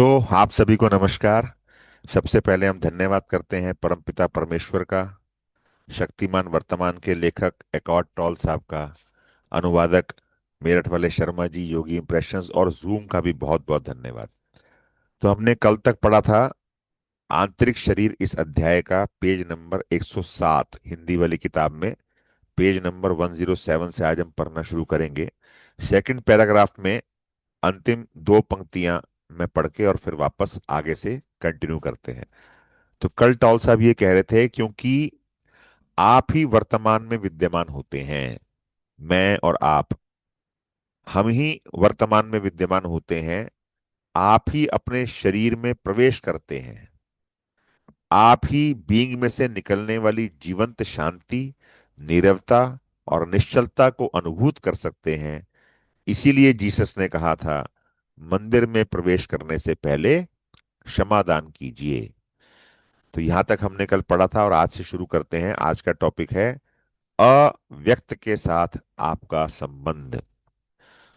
आप सभी को नमस्कार। सबसे पहले हम धन्यवाद करते हैं परमपिता परमेश्वर का, शक्तिमान वर्तमान के लेखक एकॉर्ड टॉल साहब का, अनुवादक मेरठ वाले शर्मा जी, योगी इंप्रेशंस और जूम का भी बहुत बहुत धन्यवाद। तो हमने कल तक पढ़ा था आंतरिक शरीर, इस अध्याय का पेज नंबर 107 हिंदी वाली किताब में। पेज नंबर 107 से आज हम पढ़ना शुरू करेंगे। सेकंड पैराग्राफ में अंतिम दो पंक्तियां मैं पढ़ के और फिर वापस आगे से कंटिन्यू करते हैं। तो कल टॉल साहब ये कह रहे थे, क्योंकि आप ही वर्तमान में विद्यमान होते हैं, मैं और आप, हम ही वर्तमान में विद्यमान होते हैं। आप ही अपने शरीर में प्रवेश करते हैं। आप ही बीइंग में से निकलने वाली जीवंत शांति, नीरवता और निश्चलता को अनुभूत कर सकते हैं। इसीलिए जीसस ने कहा था, मंदिर में प्रवेश करने से पहले क्षमादान कीजिए। तो यहां तक हमने कल पढ़ा था और आज से शुरू करते हैं। आज का टॉपिक है अव्यक्त के साथ आपका संबंध।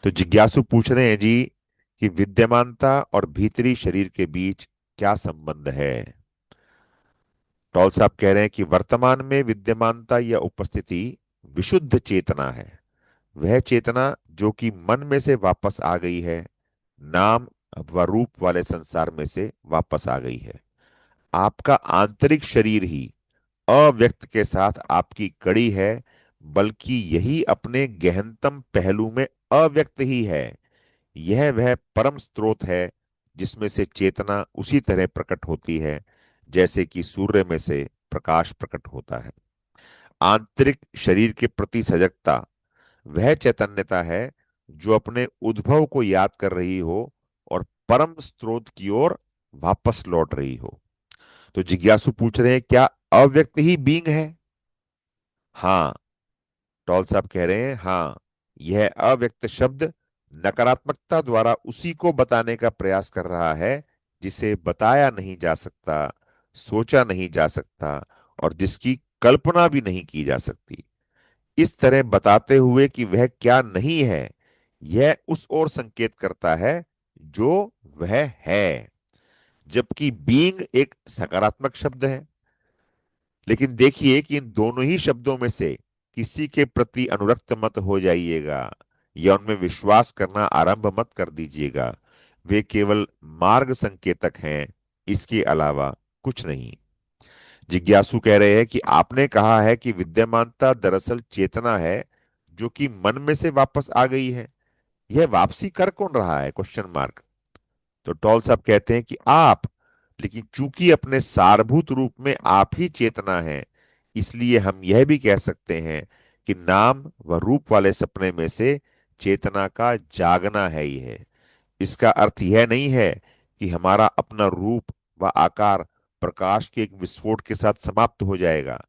तो जिज्ञासु पूछ रहे हैं जी कि विद्यमानता और भीतरी शरीर के बीच क्या संबंध है। टॉल साहब कह रहे हैं कि वर्तमान में विद्यमानता या उपस्थिति विशुद्ध चेतना है। वह चेतना जो कि मन में से वापस आ गई है, नाम व रूप वाले संसार में से वापस आ गई है। आपका आंतरिक शरीर ही अव्यक्त के साथ आपकी कड़ी है, बल्कि यही अपने गहनतम पहलू में अव्यक्त ही है। यह वह परम स्रोत है जिसमें से चेतना उसी तरह प्रकट होती है जैसे कि सूर्य में से प्रकाश प्रकट होता है। आंतरिक शरीर के प्रति सजगता वह चैतन्यता है जो अपने उद्भव को याद कर रही हो और परम स्रोत की ओर वापस लौट रही हो। तो जिज्ञासु पूछ रहे हैं, क्या अव्यक्त ही बीइंग है? हाँ, टॉल साहब कह रहे हैं, हाँ, यह अव्यक्त शब्द नकारात्मकता द्वारा उसी को बताने का प्रयास कर रहा है जिसे बताया नहीं जा सकता, सोचा नहीं जा सकता और जिसकी कल्पना भी नहीं की जा सकती। इस तरह बताते हुए कि वह क्या नहीं है, यह उस ओर संकेत करता है जो वह है। जबकि बीइंग एक सकारात्मक शब्द है। लेकिन देखिए कि इन दोनों ही शब्दों में से किसी के प्रति अनुरक्त मत हो जाइएगा या उनमें विश्वास करना आरंभ मत कर दीजिएगा। वे केवल मार्ग संकेतक हैं, इसके अलावा कुछ नहीं। जिज्ञासु कह रहे हैं कि आपने कहा है कि विद्यमानता दरअसल चेतना है जो कि मन में से वापस आ गई है। यह वापसी कर कौन रहा है? Question mark. तो टॉल साहब कहते हैं कि आप, लेकिन चूंकि अपने सारभूत रूप में आप ही चेतना है, इसलिए हम यह भी कह सकते हैं कि नाम व रूप वाले सपने में से चेतना का जागना है ही है। इसका अर्थ यह नहीं है कि हमारा अपना रूप व आकार प्रकाश के एक विस्फोट के साथ समाप्त हो जाएगा।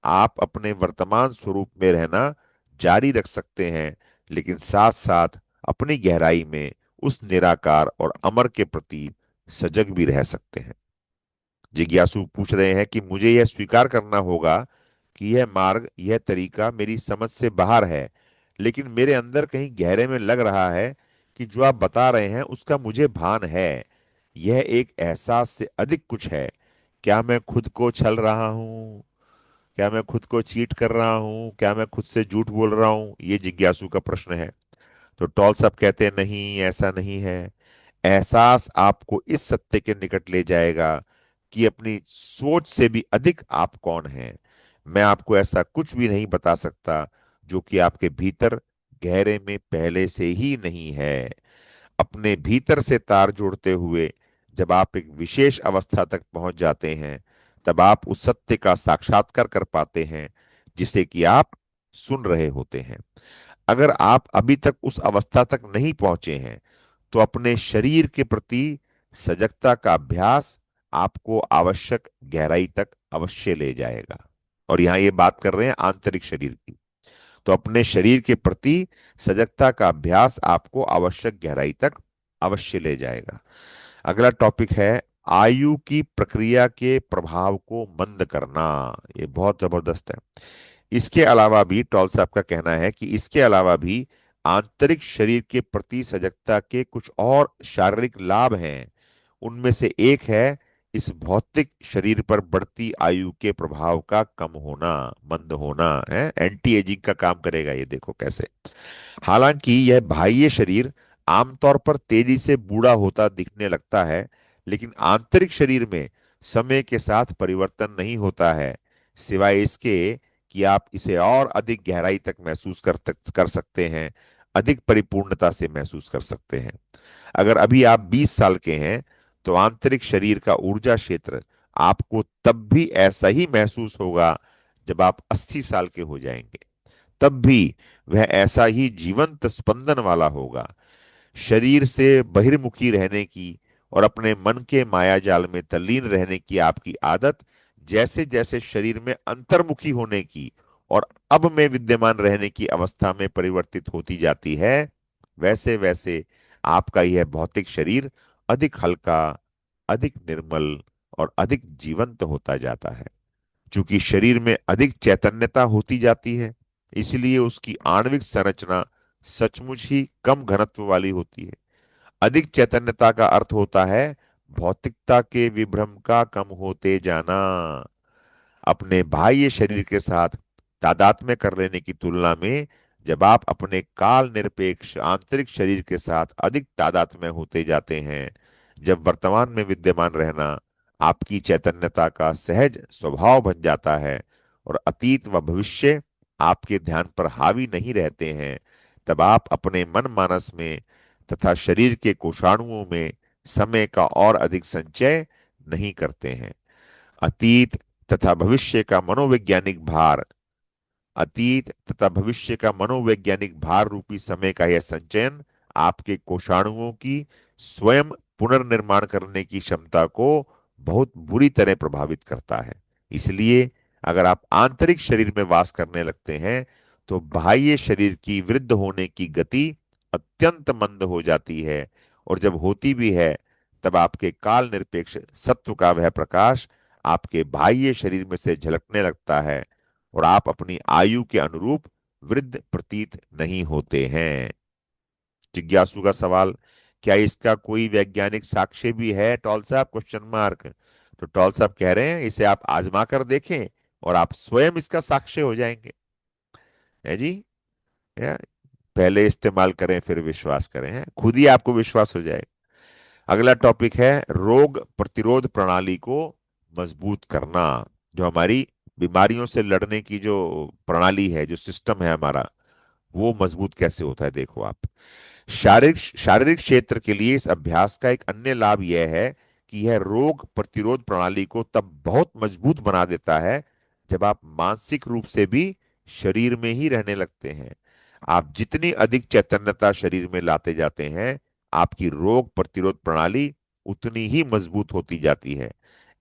आप अपने वर्तमान स्वरूप में रहना जारी रख सकते हैं, लेकिन साथ साथ अपनी गहराई में उस निराकार और अमर के प्रति सजग भी रह सकते हैं। जिज्ञासु पूछ रहे हैं कि मुझे यह स्वीकार करना होगा कि यह मार्ग, यह तरीका मेरी समझ से बाहर है, लेकिन मेरे अंदर कहीं गहरे में लग रहा है कि जो आप बता रहे हैं उसका मुझे भान है। यह एक एहसास से अधिक कुछ है। क्या मैं खुद को छल रहा हूं? क्या मैं खुद को चीट कर रहा हूं? क्या मैं खुद से झूठ बोल रहा हूं? ये जिज्ञासु का प्रश्न है। तो टॉल साहब कहते हैं, नहीं, ऐसा नहीं है। एहसास आपको इस सत्य के निकट ले जाएगा कि अपनी सोच से भी अधिक आप कौन हैं। मैं आपको ऐसा कुछ भी नहीं बता सकता जो कि आपके भीतर गहरे में पहले से ही नहीं है। अपने भीतर से तार जोड़ते हुए जब आप एक विशेष अवस्था तक पहुंच जाते हैं, तब आप उस सत्य का साक्षात्कार कर पाते हैं जिसे कि आप सुन रहे होते हैं। अगर आप अभी तक उस अवस्था तक नहीं पहुंचे हैं, तो अपने शरीर के प्रति सजगता का अभ्यास आपको आवश्यक गहराई तक अवश्य ले जाएगा। और यहां ये बात कर रहे हैं आंतरिक शरीर की। तो अपने शरीर के प्रति सजगता का अभ्यास आपको आवश्यक गहराई तक अवश्य ले जाएगा। अगला टॉपिक है आयु की प्रक्रिया के प्रभाव को मंद करना। ये बहुत जबरदस्त है। इसके अलावा भी टॉल साहब का कहना है कि इसके अलावा भी आंतरिक शरीर के प्रति सजगता के कुछ और शारीरिक लाभ हैं। उनमें से एक है इस भौतिक शरीर पर बढ़ती आयु के प्रभाव का कम होना, मंद होना है। एंटी एजिंग का काम करेगा ये, देखो कैसे। हालांकि यह बाह्य शरीर आमतौर पर तेजी से बूढ़ा होता दिखने लगता है, लेकिन आंतरिक शरीर में समय के साथ परिवर्तन नहीं होता है, सिवाय इसके कि आप इसे और अधिक गहराई तक महसूस कर सकते हैं, अधिक परिपूर्णता से महसूस कर सकते हैं। अगर अभी आप 20 साल के हैं, तो आंतरिक शरीर का ऊर्जा क्षेत्र आपको तब भी ऐसा ही महसूस होगा जब आप 80 साल के हो जाएंगे। तब भी वह ऐसा ही जीवंत स्पंदन वाला होगा। शरीर से बहिर्मुखी रहने की और अपने मन के माया जाल में तल्लीन रहने की आपकी आदत जैसे जैसे शरीर में अंतर्मुखी होने की और अब में विद्यमान रहने की अवस्था में परिवर्तित होती जाती है, वैसे वैसे आपका यह भौतिक शरीर अधिक हल्का, अधिक निर्मल और अधिक जीवंत होता जाता है। चूंकि शरीर में अधिक चैतन्यता होती जाती है, इसलिए उसकी आणविक संरचना सचमुच ही कम घनत्व वाली होती है। अधिक चैतन्यता का अर्थ होता है भौतिकता के विभ्रम का कम होते जाना। अपने बाह्य शरीर के साथ तादात्म्य कर लेने की तुलना में जब आप अपने काल निरपेक्ष आंतरिक शरीर के साथ अधिक तादात्म्य होते जाते हैं, जब वर्तमान में विद्यमान रहना आपकी चैतन्यता का सहज स्वभाव बन जाता है और अतीत व भविष्य आपके ध्यान पर हावी नहीं रहते हैं, तब आप अपने मन मानस में तथा शरीर के कोषाणुओं में समय का और अधिक संचय नहीं करते हैं। अतीत तथा भविष्य का मनोवैज्ञानिक भार अतीत तथा भविष्य का मनोवैज्ञानिक भार रूपी समय का यह संचयन आपके कोषाणुओं की स्वयं पुनर्निर्माण करने की क्षमता को बहुत बुरी तरह प्रभावित करता है। इसलिए अगर आप आंतरिक शरीर में वास करने लगते हैं, तो बाह्य शरीर की वृद्ध होने की गति अत्यंत मंद हो जाती है, और जब होती भी है, तब आपके काल निरपेक्ष सत्व का वह प्रकाश आपके बाह्य शरीर में से झलकने लगता है और आप अपनी आयु के अनुरूप वृद्ध प्रतीत नहीं होते हैं। जिज्ञासु का सवाल, क्या इसका कोई वैज्ञानिक साक्ष्य भी है टॉल साहब, क्वेश्चन मार्क। तो टॉल साहब कह रहे हैं इसे आप आजमा कर देखें और आप स्वयं इसका साक्ष्य हो जाएंगे। है जी। या, पहले इस्तेमाल करें फिर विश्वास करें, हैं? खुद ही आपको विश्वास हो जाएगा। अगला टॉपिक है रोग प्रतिरोध प्रणाली को मजबूत करना। जो हमारी बीमारियों से लड़ने की जो प्रणाली है, जो सिस्टम है हमारा, वो मजबूत कैसे होता है, देखो आप। शारीरिक शारीरिक क्षेत्र के लिए इस अभ्यास का एक अन्य लाभ यह है कि यह रोग प्रतिरोध प्रणाली को तब बहुत मजबूत बना देता है जब आप मानसिक रूप से भी शरीर में ही रहने लगते हैं। आप जितनी अधिक चैतन्यता शरीर में लाते जाते हैं, आपकी रोग प्रतिरोध प्रणाली उतनी ही मजबूत होती जाती है।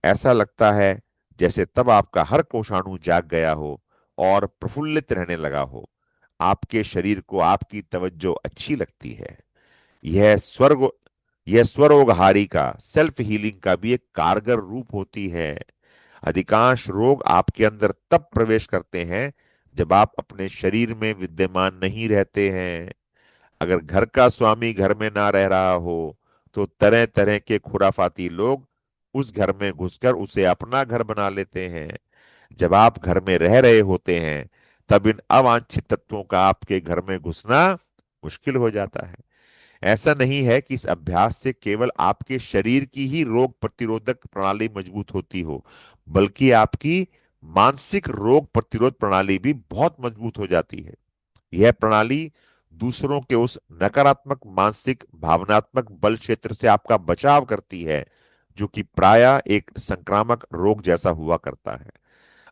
ऐसा लगता है जैसे तब आपका हर कोषाणु जाग गया हो और प्रफुल्लित रहने लगा हो। आपके शरीर को आपकी तवज्जो अच्छी लगती है। यह स्वर्ग यह स्वरोगहारी का, सेल्फ हीलिंग का भी एक कारगर रूप होती है। अधिकांश रोग आपके अंदर तब प्रवेश करते हैं जब आप अपने शरीर में विद्यमान नहीं रहते हैं। अगर घर का स्वामी घर में ना रह रहा हो, तो तरह तरह के खुराफाती लोग उस घर में घुसकर उसे अपना घर बना लेते हैं। जब आप घर में रह रहे होते हैं, तब इन अवांछित तत्वों का आपके घर में घुसना मुश्किल हो जाता है। ऐसा नहीं है कि इस अभ्यास से केवल आपके शरीर की ही रोग प्रतिरोधक प्रणाली मजबूत होती हो, बल्कि आपकी मानसिक रोग प्रतिरोध प्रणाली भी बहुत मजबूत हो जाती है। यह प्रणाली दूसरों के उस नकारात्मक मानसिक भावनात्मक बल क्षेत्र से आपका बचाव करती है, जो कि प्रायः एक संक्रामक रोग जैसा हुआ करता है।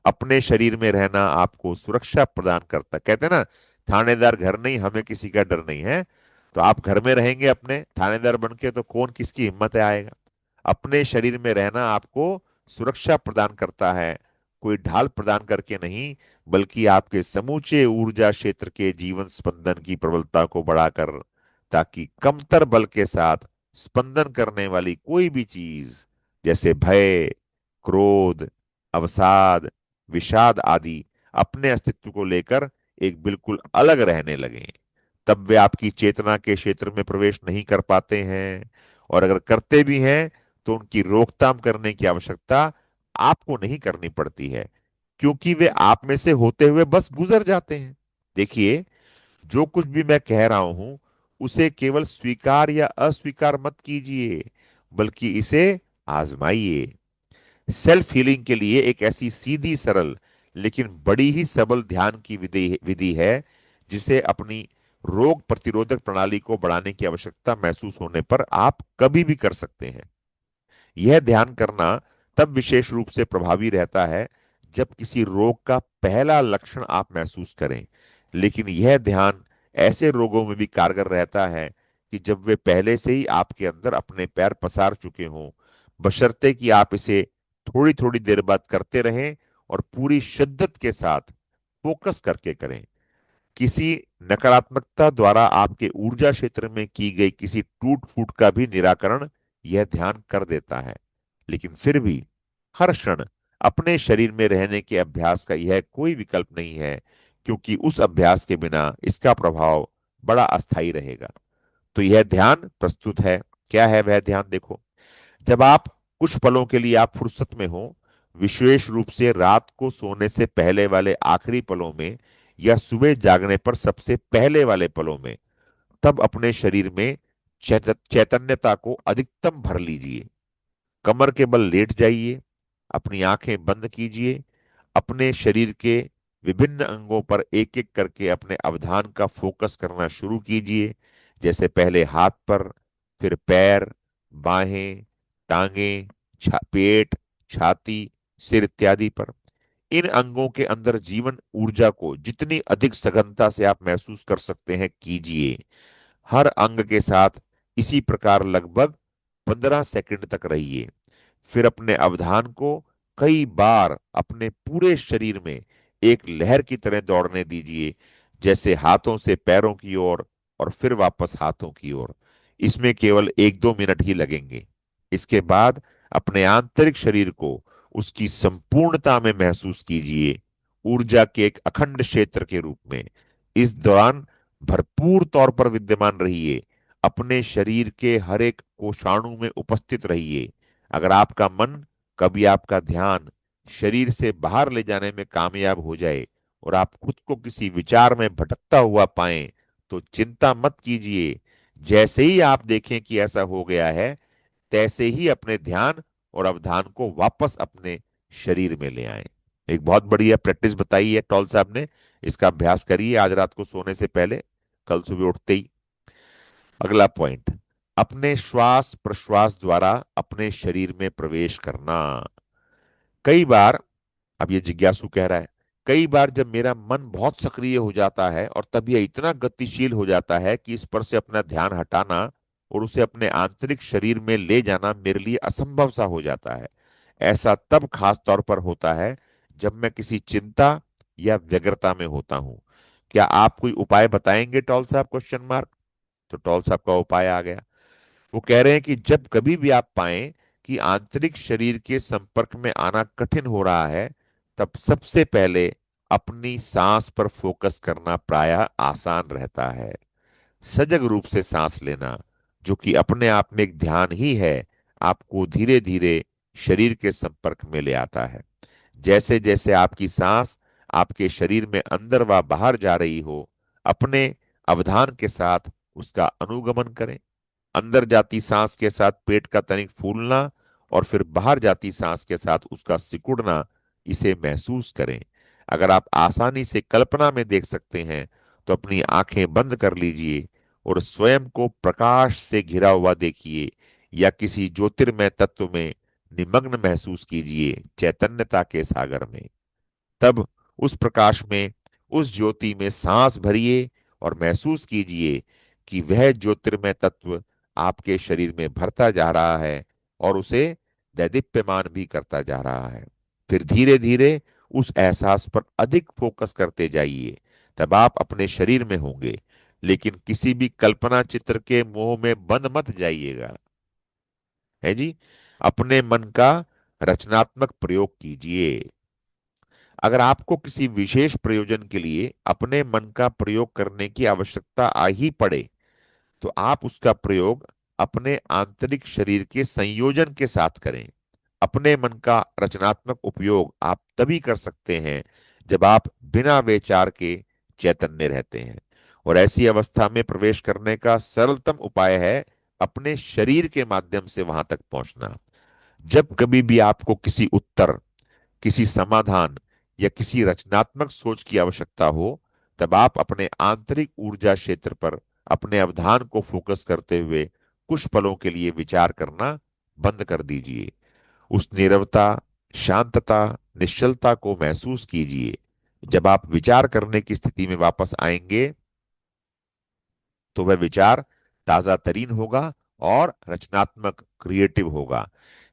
अपने शरीर में रहना आपको सुरक्षा प्रदान करता, कहते हैं ना, थानेदार घर नहीं, हमें किसी का डर नहीं है। तो आप घर में रहेंगे अपने थानेदार बन के, तो कौन किसकी हिम्मत है आएगा। अपने शरीर में रहना आपको सुरक्षा प्रदान करता है, कोई ढाल प्रदान करके नहीं, बल्कि आपके समूचे ऊर्जा क्षेत्र के जीवन स्पंदन की प्रबलता को बढ़ाकर, ताकि कमतर बल के साथ स्पंदन करने वाली कोई भी चीज, जैसे भय, क्रोध, अवसाद, विषाद आदि, अपने अस्तित्व को लेकर एक बिल्कुल अलग रहने लगे। तब वे आपकी चेतना के क्षेत्र में प्रवेश नहीं कर पाते हैं, और अगर करते भी हैं, तो उनकी रोकथाम करने की आवश्यकता आपको नहीं करनी पड़ती है, क्योंकि वे आप में से होते हुए बस गुजर जाते हैं। देखिए, जो कुछ भी मैं कह रहा हूं उसे केवल स्वीकार या अस्वीकार मत कीजिए, बल्कि इसे आजमाइए। सेल्फ हीलिंग के लिए एक ऐसी सीधी, सरल, लेकिन बड़ी ही सबल ध्यान की विधि विधि है जिसे अपनी रोग प्रतिरोधक प्रणाली को बढ़ाने की आवश्यकता महसूस होने पर आप कभी भी कर सकते हैं। यह ध्यान करना तब विशेष रूप से प्रभावी रहता है जब किसी रोग का पहला लक्षण आप महसूस करें, लेकिन यह ध्यान ऐसे रोगों में भी कारगर रहता है कि जब वे पहले से ही आपके अंदर अपने पैर पसार चुके हों, बशर्ते कि आप इसे थोड़ी थोड़ी देर बाद करते रहें और पूरी शिद्दत के साथ फोकस करके करें। किसी नकारात्मकता द्वारा आपके ऊर्जा क्षेत्र में की गई किसी टूट फूट का भी निराकरण यह ध्यान कर देता है। लेकिन फिर भी हर क्षण अपने शरीर में रहने के अभ्यास का यह कोई विकल्प नहीं है, क्योंकि उस अभ्यास के बिना इसका प्रभाव बड़ा अस्थायी रहेगा। तो यह ध्यान प्रस्तुत है। क्या है वह ध्यान? देखो, जब आप कुछ पलों के लिए आप फुर्सत में हो, विशेष रूप से रात को सोने से पहले वाले आखिरी पलों में या सुबह जागने पर सबसे पहले वाले पलों में, तब अपने शरीर में चैतन्यता को अधिकतम भर लीजिए। कमर के बल लेट जाइए, अपनी आंखें बंद कीजिए, अपने शरीर के विभिन्न अंगों पर एक एक करके अपने अवधान का फोकस करना शुरू कीजिए। जैसे पहले हाथ पर, फिर पैर, बाहें, टांगे, पेट, छाती, सिर इत्यादि पर। इन अंगों के अंदर जीवन ऊर्जा को जितनी अधिक सघनता से आप महसूस कर सकते हैं कीजिए। हर अंग के साथ इसी प्रकार लगभग 15 सेकंड तक रहिए। फिर अपने अवधान को कई बार अपने पूरे शरीर में एक लहर की तरह दौड़ने दीजिए, जैसे हाथों से पैरों की ओर और फिर वापस हाथों की ओर। इसमें केवल 1-2 मिनट ही लगेंगे। इसके बाद अपने आंतरिक शरीर को उसकी संपूर्णता में महसूस कीजिए, ऊर्जा के एक अखंड क्षेत्र के रूप में। इस दौरान भरपूर तौर पर विद्यमान रहिए, अपने शरीर के हर एक कोशाणु में उपस्थित रहिए। अगर आपका मन कभी आपका ध्यान शरीर से बाहर ले जाने में कामयाब हो जाए और आप खुद को किसी विचार में भटकता हुआ पाएं, तो चिंता मत कीजिए। जैसे ही आप देखें कि ऐसा हो गया है, तैसे ही अपने ध्यान और अवधान को वापस अपने शरीर में ले आएं। एक बहुत बढ़िया प्रैक्टिस बताई है टॉल साहब ने। इसका अभ्यास करिए आज रात को सोने से पहले, कल सुबह उठते ही। अगला पॉइंट, अपने श्वास प्रश्वास द्वारा अपने शरीर में प्रवेश करना। कई बार, अब ये जिज्ञासु कह रहा है, कई बार जब मेरा मन बहुत सक्रिय हो जाता है और तब यह इतना गतिशील हो जाता है कि इस पर से अपना ध्यान हटाना और उसे अपने आंतरिक शरीर में ले जाना मेरे लिए असंभव सा हो जाता है। ऐसा तब खास तौर पर होता है जब मैं किसी चिंता या व्यग्रता में होता हूं। क्या आप कोई उपाय बताएंगे टॉल साहब? Question mark. तो टॉल साहब का उपाय आ गया। वो कह रहे हैं कि जब कभी भी आप पाएं कि आंतरिक शरीर के संपर्क में आना कठिन हो रहा है, तब सबसे पहले अपनी सांस पर फोकस करना प्रायः आसान रहता है। सजग रूप से सांस लेना, जो कि अपने आप में एक ध्यान ही है, आपको धीरे धीरे शरीर के संपर्क में ले आता है। जैसे जैसे आपकी सांस आपके शरीर में अंदर व बाहर जा रही हो, अपने अवधान के साथ उसका अनुगमन करें। अंदर जाती सांस के साथ पेट का तनिक फूलना और फिर बाहर जाती सांस के साथ उसका सिकुड़ना, इसे महसूस करें। अगर आप आसानी से कल्पना में देख सकते हैं तो अपनी आंखें बंद कर लीजिए और स्वयं को प्रकाश से घिरा हुआ देखिए या किसी ज्योतिर्मय तत्व में निमग्न महसूस कीजिए, चैतन्यता के सागर में। तब उस प्रकाश में, उस ज्योति में सांस भरिए और महसूस कीजिए कि वह ज्योतिर्मय तत्व आपके शरीर में भरता जा रहा है और उसे दैदीप्यमान भी करता जा रहा है। फिर धीरे धीरे उस एहसास पर अधिक फोकस करते जाइए। तब आप अपने शरीर में होंगे, लेकिन किसी भी कल्पना चित्र के मोह में बंद मत जाइएगा, है जी। अपने मन का रचनात्मक प्रयोग कीजिए। अगर आपको किसी विशेष प्रयोजन के लिए अपने मन का प्रयोग करने की आवश्यकता आ ही पड़े, तो आप उसका प्रयोग अपने आंतरिक शरीर के संयोजन के साथ करें। अपने मन का रचनात्मक उपयोग आप तभी कर सकते हैं जब आप बिना विचार के चैतन्य रहते हैं। और ऐसी अवस्था में प्रवेश करने का सरलतम उपाय है अपने शरीर के माध्यम से वहां तक पहुंचना। जब कभी भी आपको किसी उत्तर, किसी समाधान या किसी रचनात्मक सोच की आवश्यकता हो, तब आप अपने आंतरिक ऊर्जा क्षेत्र पर अपने अवधान को फोकस करते हुए कुछ पलों के लिए विचार करना बंद कर दीजिए। उस नीरवता, शांतता, निश्चलता को महसूस कीजिए। जब आप विचार करने की स्थिति में वापस आएंगे तो वह विचार ताजा तरीन होगा और रचनात्मक, क्रिएटिव होगा।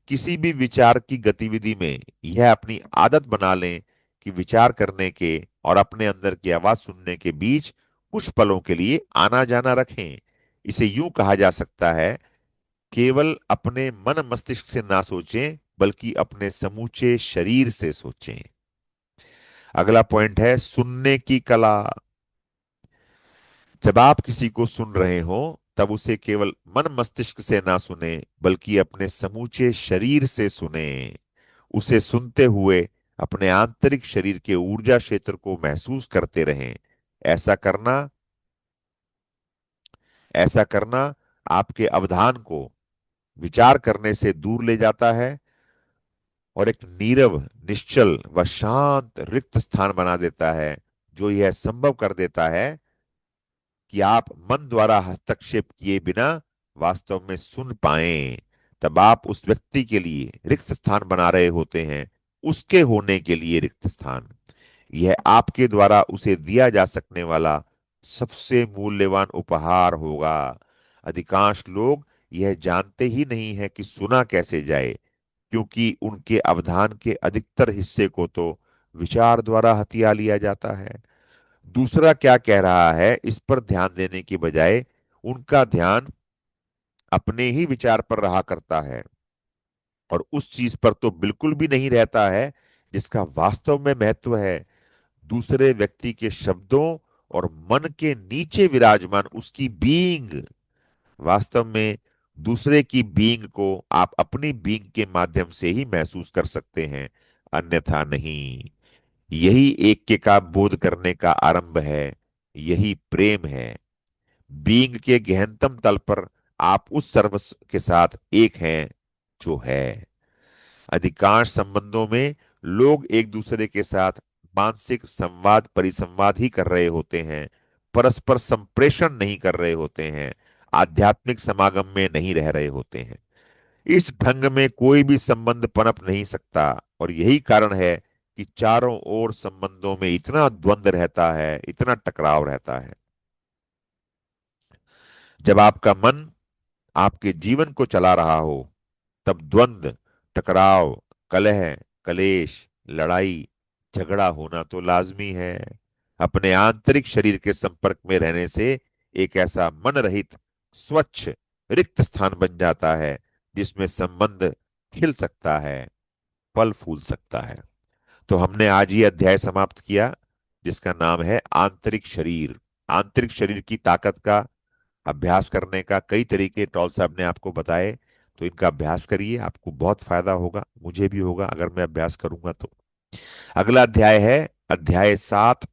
किसी भी विचार की गतिविधि में यह अपनी आदत बना लें कि विचार करने के और अपने अंदर की आवाज सुनने के बीच कुछ पलों के लिए आना जाना रखें। इसे यूं कहा जा सकता है, केवल अपने मन मस्तिष्क से ना सोचें, बल्कि अपने समूचे शरीर से सोचें। अगला पॉइंट है सुनने की कला। जब आप किसी को सुन रहे हो, तब उसे केवल मन मस्तिष्क से ना सुने, बल्कि अपने समूचे शरीर से सुने। उसे सुनते हुए अपने आंतरिक शरीर के ऊर्जा क्षेत्र को महसूस करते रहें। ऐसा करना ऐसा करना आपके अवधान को विचार करने से दूर ले जाता है और एक नीरव, निश्चल व शांत रिक्त स्थान बना देता है, जो यह संभव कर देता है कि आप मन द्वारा हस्तक्षेप किए बिना वास्तव में सुन पाएं। तब आप उस व्यक्ति के लिए रिक्त स्थान बना रहे होते हैं, उसके होने के लिए रिक्त स्थान। यह आपके द्वारा उसे दिया जा सकने वाला सबसे मूल्यवान उपहार होगा। अधिकांश लोग यह जानते ही नहीं है कि सुना कैसे जाए, क्योंकि उनके अवधान के अधिकतर हिस्से को तो विचार द्वारा हथिया लिया जाता है। दूसरा क्या कह रहा है इस पर ध्यान देने की बजाय उनका ध्यान अपने ही विचार पर रहा करता है, और उस चीज पर तो बिल्कुल भी नहीं रहता है जिसका वास्तव में महत्व है। दूसरे व्यक्ति के शब्दों और मन के नीचे विराजमान उसकी बीइंग। वास्तव में दूसरे की बीइंग को आप अपनी बीइंग के माध्यम से ही महसूस कर सकते हैं, अन्यथा नहीं। यही एक का बोध करने का आरंभ है। यही प्रेम है। बीइंग के गहनतम तल पर आप उस सर्व के साथ एक हैं जो है। अधिकांश संबंधों में लोग एक दूसरे के साथ मानसिक संवाद, परिसंवाद ही कर रहे होते हैं, परस्पर संप्रेषण नहीं कर रहे होते हैं, आध्यात्मिक समागम में नहीं रह रहे होते हैं। इस ढंग में कोई भी संबंध पनप नहीं सकता, और यही कारण है कि चारों ओर संबंधों में इतना द्वंद्व रहता है, इतना टकराव रहता है। जब आपका मन आपके जीवन को चला रहा हो, तब द्वंद्व, टकराव, कलह, कलेश, लड़ाई, झगड़ा होना तो लाजमी है। अपने आंतरिक शरीर के संपर्क में रहने से एक ऐसा मन रहित, स्वच्छ, रिक्त स्थान बन जाता है जिसमें संबंध खिल सकता है, फल फूल सकता है। तो हमने आज ये अध्याय समाप्त किया, जिसका नाम है आंतरिक शरीर। आंतरिक शरीर की ताकत का अभ्यास करने का कई तरीके टॉल साहब ने आपको बताए, तो इनका अभ्यास करिए, आपको बहुत फायदा होगा, मुझे भी होगा अगर मैं अभ्यास करूंगा तो। अगला अध्याय है अध्याय 7,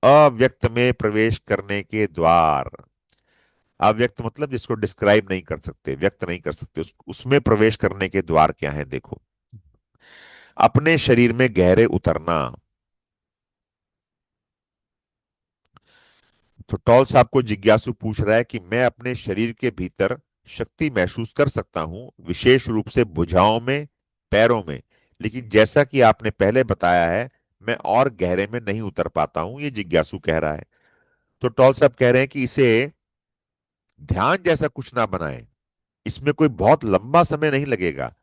अव्यक्त में प्रवेश करने के द्वार। अव्यक्त मतलब जिसको डिस्क्राइब नहीं कर सकते, व्यक्त नहीं कर सकते, उसमें प्रवेश करने के द्वार क्या है देखो। अपने शरीर में गहरे उतरना। तो टॉल साहब को जिज्ञासु पूछ रहा है कि मैं अपने शरीर के भीतर शक्ति महसूस कर सकता हूं, विशेष रूप से भुजाओं में, पैरों में, लेकिन जैसा कि आपने पहले बताया है, मैं और गहरे में नहीं उतर पाता हूं, ये जिज्ञासु कह रहा है। तो टॉल साहब कह रहे हैं कि इसे ध्यान जैसा कुछ ना बनाएं। इसमें कोई बहुत लंबा समय नहीं लगेगा,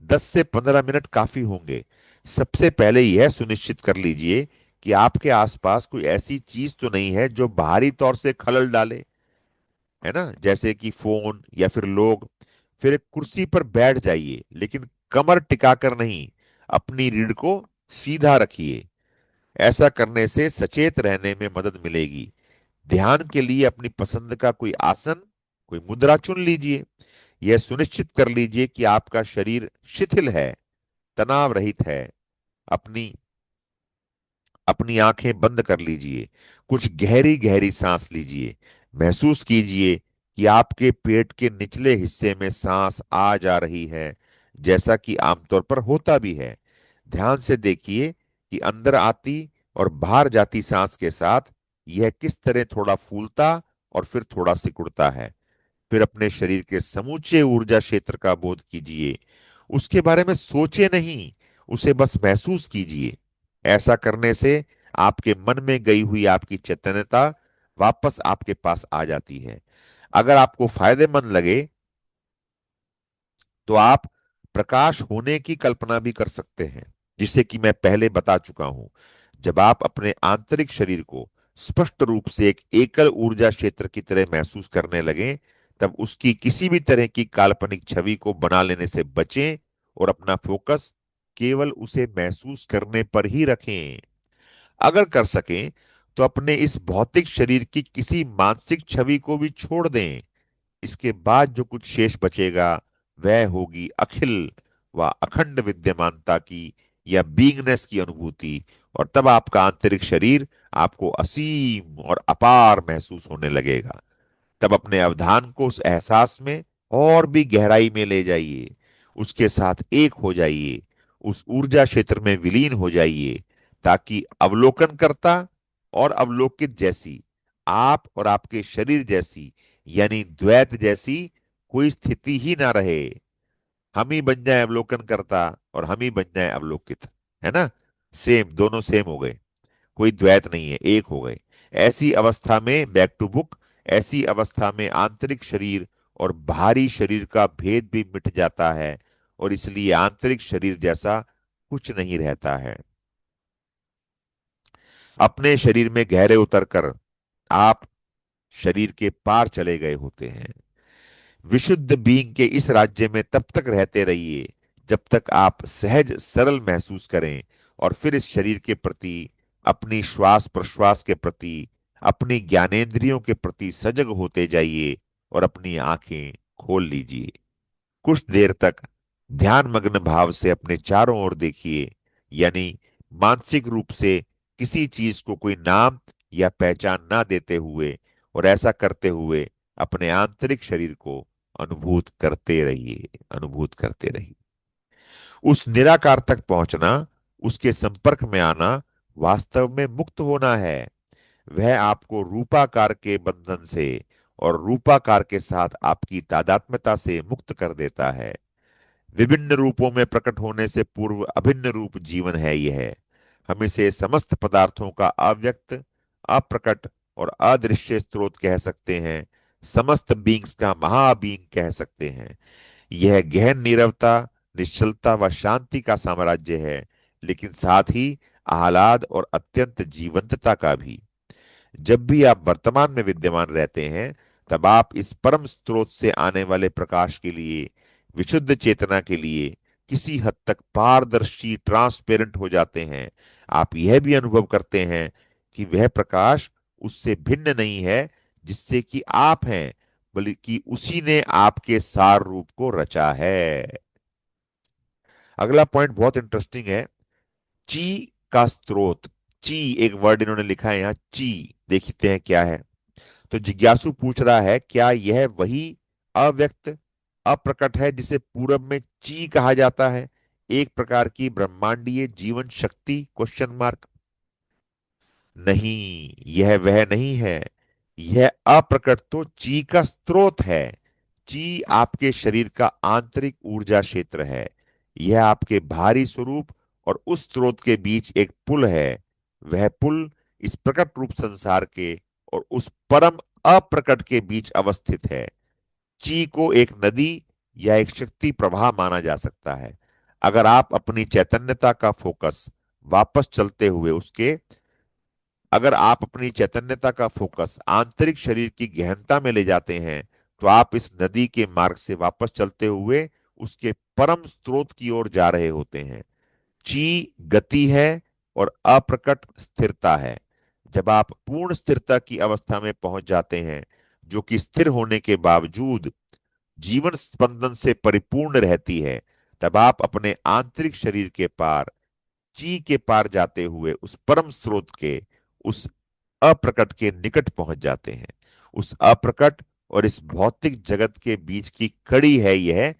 10 से 15 मिनट काफी होंगे। सबसे पहले यह सुनिश्चित कर लीजिए कि आपके आसपास कोई ऐसी चीज तो नहीं है जो बाहरी तौर से खलल डाले, है ना, जैसे कि फोन या फिर लोग। फिर एक कुर्सी पर बैठ जाइए, लेकिन कमर टिकाकर नहीं, अपनी रीढ़ को सीधा रखिए। ऐसा करने से सचेत रहने में मदद मिलेगी। ध्यान के लिए अपनी पसंद का कोई आसन, कोई मुद्रा चुन लीजिए। यह सुनिश्चित कर लीजिए कि आपका शरीर शिथिल है, तनाव रहित है। अपनी अपनी आंखें बंद कर लीजिए, कुछ गहरी गहरी सांस लीजिए। महसूस कीजिए कि आपके पेट के निचले हिस्से में सांस आ जा रही है, जैसा कि आमतौर पर होता भी है। ध्यान से देखिए कि अंदर आती और बाहर जाती सांस के साथ यह किस तरह थोड़ा फूलता और फिर थोड़ा सिकुड़ता है। फिर अपने शरीर के समूचे ऊर्जा क्षेत्र का बोध कीजिए। उसके बारे में सोचे नहीं, उसे बस महसूस कीजिए। ऐसा करने से आपके मन में गई हुई आपकी चैतन्यता वापस आपके पास आ जाती है। अगर आपको फायदेमंद लगे तो आप प्रकाश होने की कल्पना भी कर सकते हैं, जिसे कि मैं पहले बता चुका हूं। जब आप अपने आंतरिक शरीर को स्पष्ट रूप से एक एकल ऊर्जा क्षेत्र की तरह महसूस करने लगें, तब उसकी किसी भी तरह की काल्पनिक छवि को बना लेने से बचें और अपना फोकस केवल उसे महसूस करने पर ही रखें। अगर कर सकें तो अपने इस भौतिक शरीर की किसी मानसिक छवि को भी छोड़ दें। इसके बाद जो कुछ शेष बचेगा वह होगी अखिल व अखंड विद्यमानता की या बीइंगनेस की अनुभूति। और तब आपका आंतरिक शरीर आपको असीम और अपार महसूस होने लगेगा। तब अपने अवधान को उस एहसास में और भी गहराई में ले जाइए, उसके साथ एक हो जाइए, उस ऊर्जा क्षेत्र में विलीन हो जाइए, ताकि अवलोकनकर्ता और अवलोकित जैसी, आप और आपके शरीर जैसी, यानी द्वैत जैसी कोई स्थिति ही ना रहे। हम ही बन जाए अवलोकनकर्ता और हम ही बन जाए अवलोकित, है ना। सेम, दोनों सेम हो गए, कोई द्वैत नहीं है, एक हो गए। ऐसी अवस्था में, बैक टू बुक, ऐसी अवस्था में आंतरिक शरीर और बाहरी शरीर का भेद भी मिट जाता है, और इसलिए आंतरिक शरीर जैसा कुछ नहीं रहता है। अपने शरीर में गहरे उतरकर आप शरीर के पार चले गए होते हैं। विशुद्ध बीइंग के इस राज्य में तब तक रहते रहिए जब तक आप सहज सरल महसूस करें, और फिर इस शरीर के प्रति, अपनी श्वास प्रश्वास के प्रति, अपनी ज्ञानेंद्रियों के प्रति सजग होते जाइए और अपनी आंखें खोल लीजिए। कुछ देर तक ध्यान मग्न भाव से अपने चारों ओर देखिए, यानी मानसिक रूप से किसी चीज को कोई नाम या पहचान ना देते हुए, और ऐसा करते हुए अपने आंतरिक शरीर को अनुभूत करते रहिए, अनुभूत करते रहिए। उस निराकार तक पहुंचना, उसके संपर्क में आना, वास्तव में मुक्त होना है। वह आपको रूपाकार के बंधन से और रूपाकार के साथ आपकी तादात्म्यता से मुक्त कर देता है। विभिन्न रूपों में प्रकट होने से पूर्व अभिन्न रूप जीवन है यह। हम इसे समस्त पदार्थों का अव्यक्त, अप्रकट और अदृश्य स्रोत कह सकते हैं। समस्त बींग्स का महाबींग कह सकते हैं। यह गहन नीरवता, निश्चलता व शांति का साम्राज्य है, लेकिन साथ ही आह्लाद और अत्यंत जीवंतता का भी। जब भी आप वर्तमान में विद्यमान रहते हैं, तब आप इस परम स्रोत से आने वाले प्रकाश के लिए, विशुद्ध चेतना के लिए किसी हद तक पारदर्शी, ट्रांसपेरेंट हो जाते हैं। आप यह भी अनुभव करते हैं कि वह प्रकाश उससे भिन्न नहीं है जिससे कि आप हैं, बल्कि उसी ने आपके सार रूप को रचा है। अगला पॉइंट बहुत इंटरेस्टिंग है। ची का स्रोत। ची एक वर्ड इन्होंने लिखा है यहाँ, ची। देखते हैं क्या है। तो जिज्ञासु पूछ रहा है, क्या यह वही अव्यक्त, अप्रकट है जिसे पूरब में ची कहा जाता है, एक प्रकार की ब्रह्मांडीय जीवन शक्ति? Question mark. नहीं, यह वह नहीं है। यह अप्रकट तो ची का स्रोत है। ची आपके शरीर का आंतरिक ऊर्जा क्षेत्र है। यह आपके भारी स्वरूप और उस स्रोत के बीच एक पुल है। वह पुल इस प्रकट रूप संसार के और उस परम अप्रकट के बीच अवस्थित है। ची को एक नदी या एक शक्ति प्रवाह माना जा सकता है। अगर आप अपनी चैतन्यता का फोकस वापस चलते हुए उसके अगर आप अपनी चैतन्यता का फोकस आंतरिक शरीर की गहनता में ले जाते हैं, तो आप इस नदी के मार्ग से वापस चलते हुए उसके परम स्रोत की ओर जा रहे होते हैं। ची गति है और अप्रकट स्थिरता है। जब आप पूर्ण स्थिरता की अवस्था में पहुंच जाते हैं, जो कि स्थिर होने के बावजूद जीवन स्पंदन से परिपूर्ण रहती है, तब आप अपने आंतरिक शरीर के पार, ची के पार जाते हुए उस परम स्रोत के, उस अप्रकट के निकट पहुंच जाते हैं। उस अप्रकट और इस भौतिक जगत के बीच की कड़ी है यह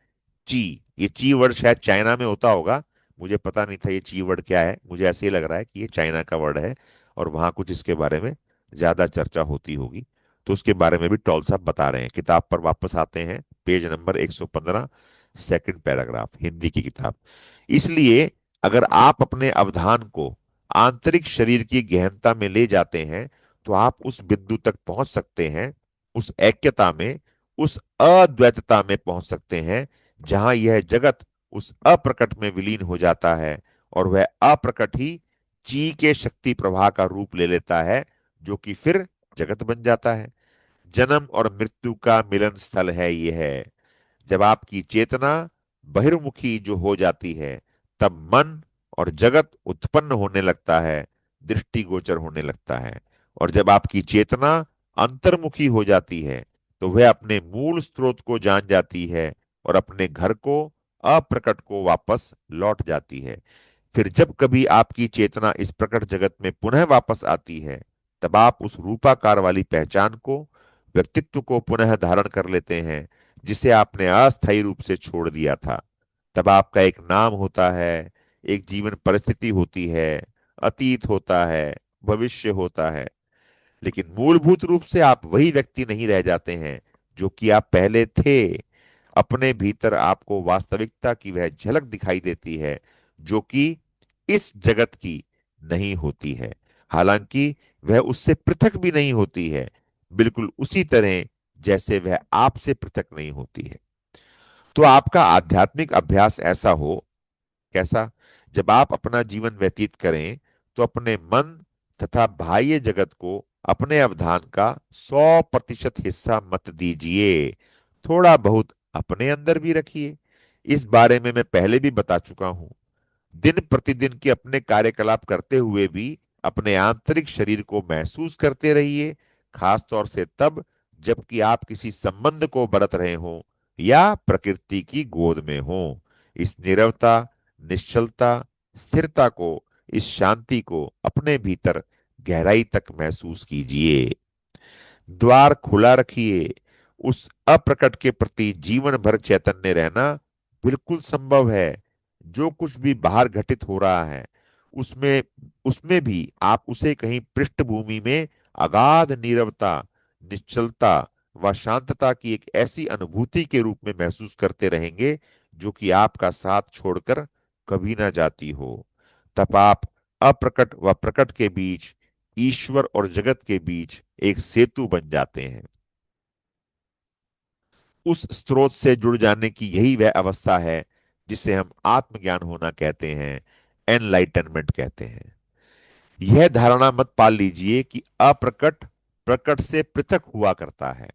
ची। ये ची वर्ड शायद चाइना में होता होगा, मुझे पता नहीं था ये ची वर्ड क्या है, मुझे ऐसे ही लग रहा है कि ये चाइना का वर्ड है और वहां कुछ इसके बारे में ज्यादा चर्चा होती होगी। तो उसके बारे में भी टॉल साहब बता रहे हैं। किताब पर वापस आते हैं, page number 115, second paragraph, Hindi की किताब। इसलिए अगर आप अपने अवधान को आंतरिक शरीर की गहनता में ले जाते हैं, तो आप उस बिंदु तक पहुंच सकते हैं, उस ऐक्यता में, उस अद्वैतता में पहुंच सकते हैं, जहां यह जगत उस अप्रकट में विलीन हो जाता है और वह अप्रकट ही ची के शक्ति प्रवाह का रूप ले लेता है, जो कि फिर जगत बन जाता है। जन्म और मृत्यु का मिलन स्थल है यह। जब आपकी चेतना बहिर्मुखी जो हो जाती है, तब मन और जगत उत्पन्न होने लगता है, दृष्टिगोचर होने लगता है। और जब आपकी चेतना अंतर्मुखी हो जाती है, तो वह अपने मूल स्रोत को जान जाती है और अपने घर को, अप्रकट को वापस लौट जाती है। फिर जब कभी आपकी चेतना इस प्रकट जगत में पुनः वापस आती है, तब आप उस रूपाकार वाली पहचान को, व्यक्तित्व को पुनः धारण कर लेते हैं, जिसे आपने अस्थायी रूप से छोड़ दिया था। तब आपका एक नाम होता है, एक जीवन परिस्थिति होती है, अतीत होता है, भविष्य होता है। लेकिन मूलभूत रूप से आप वही व्यक्ति नहीं रह जाते हैं जो कि आप पहले थे। अपने भीतर आपको वास्तविकता की वह झलक दिखाई देती है, जो कि इस जगत की नहीं होती है, हालांकि वह उससे पृथक भी नहीं होती है, बिल्कुल उसी तरह जैसे वह आपसे पृथक नहीं होती है। तो आपका आध्यात्मिक अभ्यास ऐसा हो, कैसा? जब आप अपना जीवन व्यतीत करें, तो अपने मन तथा बाह्य जगत को अपने अवधान का 100% हिस्सा मत दीजिए, थोड़ा बहुत अपने अंदर भी रखिए। इस बारे में मैं पहले भी बता चुका हूं। दिन प्रतिदिन के अपने कार्यकलाप करते हुए भी अपने आंतरिक शरीर को महसूस करते रहिए, खास तौर से तब जबकि आप किसी संबंध को बरत रहे हों या प्रकृति की गोद में हों। इस नीरवता, निश्चलता, स्थिरता को, इस शांति को अपने भीतर गहराई तक महसूस कीजिए। द्वार खुला रखिए। उस अप्रकट के प्रति जीवन भर चैतन्य रहना बिल्कुल संभव है। जो कुछ भी बाहर घटित हो रहा है, उसमें उसमें भी आप उसे कहीं पृष्ठभूमि में अगाध नीरवता, निश्चलता व शांतता की एक ऐसी अनुभूति के रूप में महसूस करते रहेंगे, जो कि आपका साथ छोड़कर कभी ना जाती हो। तब आप अप्रकट व प्रकट के बीच, ईश्वर और जगत के बीच एक सेतु बन जाते हैं। उस स्रोत से जुड़ जाने की यही वह अवस्था है जिसे हम आत्मज्ञान होना कहते हैं, एनलाइटनमेंट कहते हैं। यह धारणा मत पाल लीजिए कि अप्रकट प्रकट से पृथक हुआ करता है।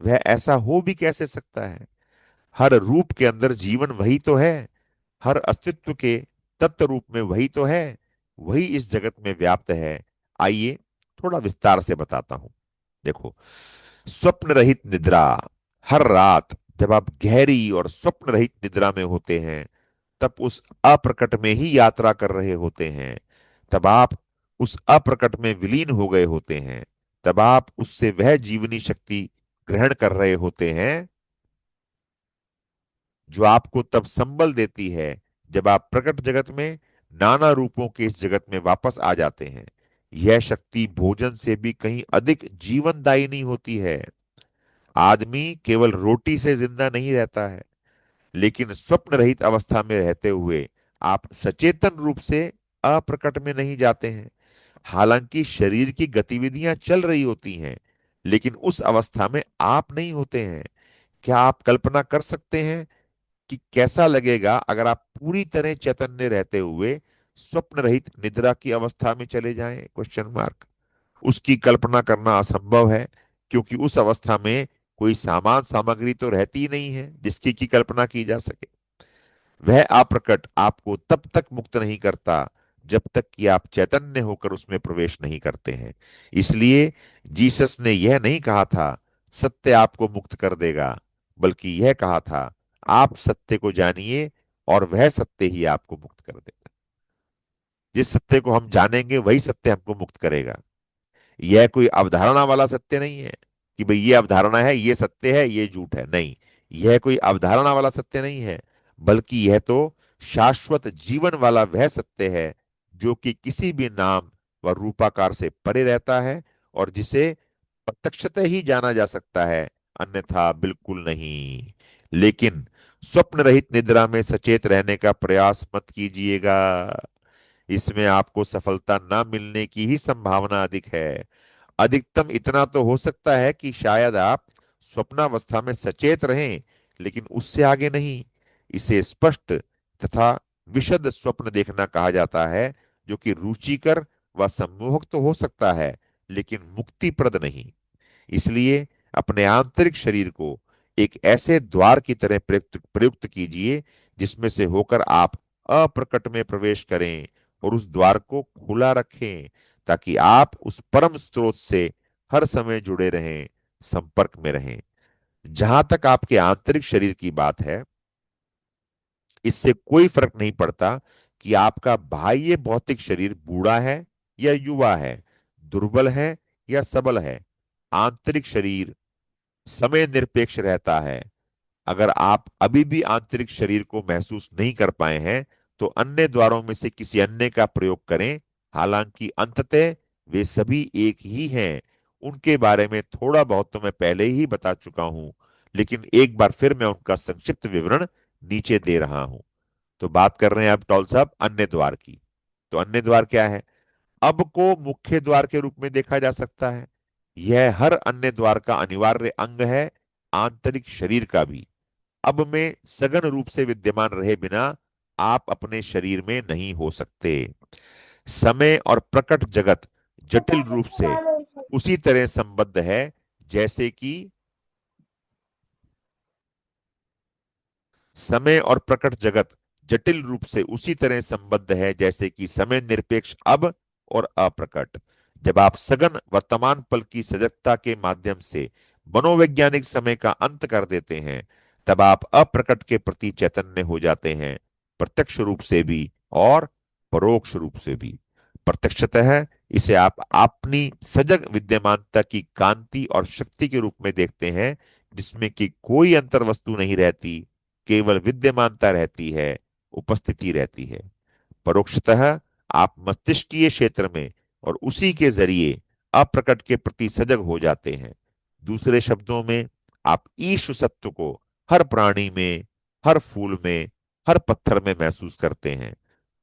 वह ऐसा हो भी कैसे सकता है? हर रूप के अंदर जीवन वही तो है, हर अस्तित्व के तत्व रूप में वही तो है, वही इस जगत में व्याप्त है। आइए थोड़ा विस्तार से बताता हूं। देखो, स्वप्न रहित निद्रा। हर रात जब आप गहरी और स्वप्न रहित निद्रा में होते हैं, तब उस अप्रकट में ही यात्रा कर रहे होते हैं। तब आप उस अप्रकट में विलीन हो गए होते हैं। तब आप उससे वह जीवनी शक्ति ग्रहण कर रहे होते हैं, जो आपको तब संबल देती है जब आप प्रकट जगत में, नाना रूपों के इस जगत में वापस आ जाते हैं। यह शक्ति भोजन से भी कहीं अधिक जीवनदायिनी होती है। आदमी केवल रोटी से जिंदा नहीं रहता है, लेकिन स्वप्न रहित अवस्था में रहते हुए आप सचेतन रूप से अप्रकट में नहीं जाते हैं। हालांकि शरीर की गतिविधियां चल रही होती हैं, लेकिन उस अवस्था में आप नहीं होते हैं। क्या आप कल्पना कर सकते हैं कि कैसा लगेगा अगर आप पूरी तरह चैतन्य रहते हुए स्वप्न रहित निद्रा की अवस्था में चले जाएं? Question mark. उसकी कल्पना करना असंभव है, क्योंकि उस अवस्था में कोई सामान सामग्री तो रहती ही नहीं है जिसकी की कल्पना की जा सके। वह अप्रकट आपको तब तक मुक्त नहीं करता जब तक कि आप चैतन्य होकर उसमें प्रवेश नहीं करते हैं। इसलिए जीसस ने यह नहीं कहा था, सत्य आपको मुक्त कर देगा, बल्कि यह कहा था, आप सत्य को जानिए और वह सत्य ही आपको मुक्त कर देगा। जिस सत्य को हम जानेंगे वही सत्य हमको मुक्त करेगा। यह कोई अवधारणा वाला सत्य नहीं है कि भाई ये अवधारणा है, ये सत्य है, ये झूठ है। नहीं, यह कोई अवधारणा वाला सत्य नहीं है, बल्कि यह तो शाश्वत जीवन वाला वह सत्य है जो कि किसी भी नाम व रूपाकार से परे रहता है और जिसे प्रत्यक्षतः ही जाना जा सकता है, अन्यथा बिल्कुल नहीं। लेकिन स्वप्न रहित निद्रा में सचेत रहने का प्रयास मत कीजिएगा। इसमें आपको सफलता ना मिलने की ही संभावना अधिक है। अधिकतम इतना तो हो सकता है कि शायद आप स्वप्नावस्था में सचेत रहें, लेकिन उससे आगे नहीं। इसे स्पष्ट तथा विशद स्वप्न देखना कहा जाता है, जो कि रुचिकर व सम्मोहक तो हो सकता है, लेकिन मुक्तिप्रद नहीं। इसलिए अपने आंतरिक शरीर को एक ऐसे द्वार की तरह प्रयुक्त प्रयुक्त कीजिए जिसमें से होकर आप अप्रकट में प्रवेश करें, और उस द्वार को खुला रखें ताकि आप उस परम स्रोत से हर समय जुड़े रहें, संपर्क में रहें। जहां तक आपके आंतरिक शरीर की बात है, इससे कोई फर्क नहीं पड़ता कि आपका बाह्य भौतिक शरीर बूढ़ा है या युवा है, दुर्बल है या सबल है। आंतरिक शरीर समय निरपेक्ष रहता है। अगर आप अभी भी आंतरिक शरीर को महसूस नहीं कर पाए हैं, तो अन्य द्वारों में से किसी अन्य का प्रयोग करें। हालांकि अंततः वे सभी एक ही हैं। उनके बारे में थोड़ा बहुत तो मैं पहले ही बता चुका हूं, लेकिन एक बार फिर मैं उनका संक्षिप्त विवरण नीचे दे रहा हूं। तो बात कर रहे हैं अब टॉल साहब अन्य द्वार की। तो अन्य द्वार क्या है? अब को मुख्य द्वार के रूप में देखा जा सकता है। यह हर अन्य द्वार का अनिवार्य अंग है, आंतरिक शरीर का भी। अब में सघन रूप से विद्यमान रहे बिना आप अपने शरीर में नहीं हो सकते। समय और प्रकट जगत जटिल रूप से उसी तरह संबद्ध है जैसे कि समय और प्रकट जगत जटिल रूप से उसी तरह संबद्ध है जैसे कि समय निरपेक्ष अब और अप्रकट। जब आप सघन वर्तमान पल की सजगता के माध्यम से मनोवैज्ञानिक समय का अंत कर देते हैं, तब आप अप्रकट के प्रति चैतन्य हो जाते हैं, प्रत्यक्ष रूप से भी और परोक्ष रूप से भी। प्रत्यक्षतः इसे आप अपनी सजग विद्यमानता की कांति और शक्ति के रूप में देखते हैं, जिसमें कि कोई अंतर वस्तु नहीं रहती, केवल विद्यमानता रहती है, उपस्थिति रहती है। परोक्षतः आप मस्तिष्कीय क्षेत्र में और उसी के जरिए अप्रकट के प्रति सजग हो जाते हैं। दूसरे शब्दों में, आप ईश सत्व को हर प्राणी में, हर फूल में, हर पत्थर में महसूस करते हैं।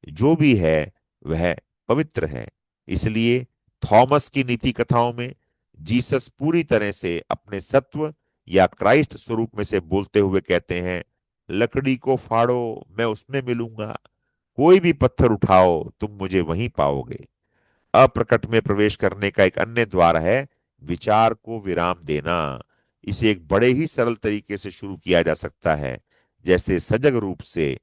जो भी है वह पवित्र है। इसलिए थॉमस की नीति कथाओं में जीसस पूरी तरह से अपने सत्व या क्राइस्ट स्वरूप में से बोलते हुए कहते हैं, लकड़ी को फाड़ो, मैं उसमें मिलूंगा। कोई भी पत्थर उठाओ, तुम मुझे वहीं पाओगे। अप्रकट में प्रवेश करने का एक अन्य द्वार है विचार को विराम देना। इसे एक बड़े ही सरल तरीके से शुरू किया जा सकता है, जैसे सजग रूप से,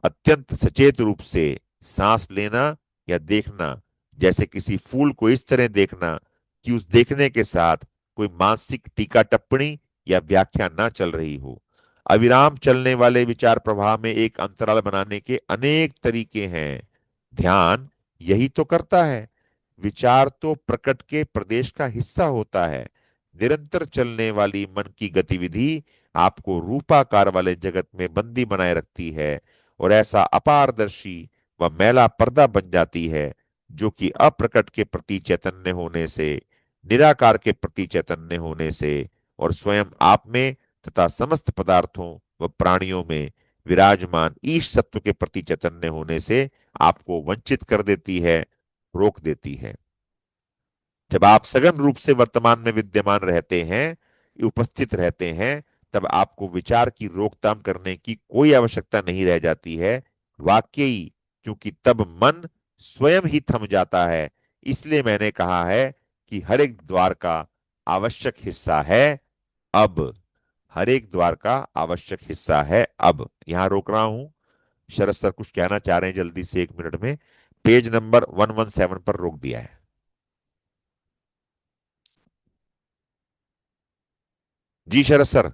अत्यंत सचेत रूप से सांस लेना या देखना। जैसे किसी फूल को इस तरह देखना कि उस देखने के साथ कोई मानसिक टीका टिप्पणी या व्याख्या ना चल रही हो। अविराम चलने वाले विचार प्रवाह में एक अंतराल बनाने के अनेक तरीके हैं। ध्यान यही तो करता है। विचार तो प्रकृत के प्रदेश का हिस्सा होता है। निरंतर चलने वाली मन की गतिविधि आपको रूपाकार वाले जगत में बंदी बनाए रखती है और ऐसा अपारदर्शी व मैला पर्दा बन जाती है, जो कि अप्रकट के प्रति चैतन्य होने से, निराकार के प्रति चैतन्य होने से और स्वयं आप में तथा समस्त पदार्थों व प्राणियों में विराजमान ईश सत्व के प्रति चैतन्य होने से आपको वंचित कर देती है, रोक देती है। जब आप सघन रूप से वर्तमान में विद्यमान रहते हैं, उपस्थित रहते हैं, तब आपको विचार की रोकथाम करने की कोई आवश्यकता नहीं रह जाती है। वाकई, क्योंकि तब मन स्वयं ही थम जाता है। इसलिए मैंने कहा है कि हर एक द्वार का आवश्यक हिस्सा है अब। हर एक द्वार का आवश्यक हिस्सा है अब। यहां रोक रहा हूं। शरद सर कुछ कहना चाह रहे हैं, जल्दी से 1 मिनट में। पेज नंबर 117 पर रोक दिया है। जी शरद सर।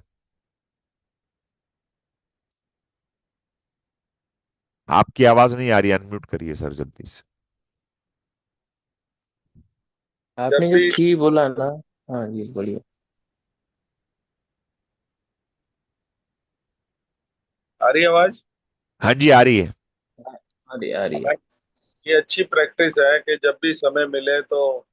आपकी आवाज नहीं आ रही, अनम्यूट करिए सर जल्दी से। जब आपने जो भी थी बोला ना। हाँ जी बोलिए। आ रही आवाज। हाँ जी, आ रही है। आ रही है, आ रही है। ये अच्छी प्रैक्टिस है कि जब भी समय मिले तो